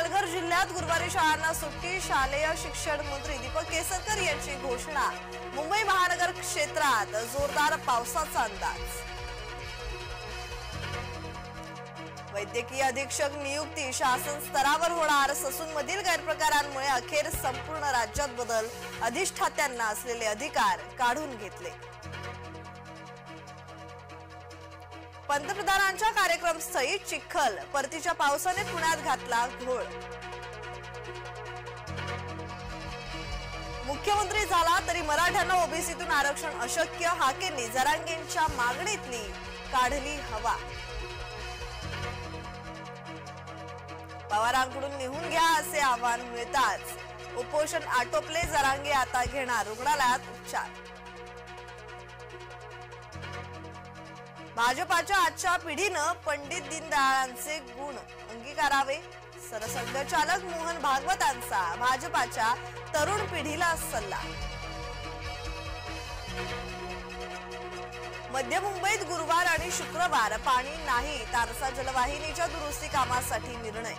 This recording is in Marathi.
पालघर जिल्ह्यात गुरुवारी शाळांना सुट्टी। शालेय शिक्षण मंत्री दीपक केसरकर यांची घोषणा। मुंबई महानगर क्षेत्रात जोरदार पावसाचा अंदाज। वैद्यकीय अधीक्षक नियुक्ती शासन स्तरावर होणार। ससूनमधील गैरप्रकारांमुळे अखेर संपूर्ण राज्यात बदल। अधिष्ठात्यांना असलेले अधिकार काढून घेतले। पंतप्रधानांच्या कार्यक्रमस्थळी चिखल। परतीच्या पावसाने पुण्यात घातला घोळ। मुख्यमंत्री झाला तरी मराठ्यांना ओबीसीतून आरक्षण अशक्य। हाकेंनी जरांगेंच्या मागणीतली काढली हवा। पवारांकडून निघून घ्या असे आवाहन मिळताच उपोषण आटोपले। जरांगे आता घेणार रुग्णालयात उपचार। भाजपाच्या आजच्या पिढीनं पंडित दीनदयाळांचे गुण अंगीकारावे। सरसंघचालक मोहन भागवतांचा भाजपाच्या तरुण पिढीला सल्ला। मध्य मुंबईत गुरुवार आणि शुक्रवार पाणी नाही। तारसा जलवाहिनीच्या दुरुस्ती कामासाठी निर्णय।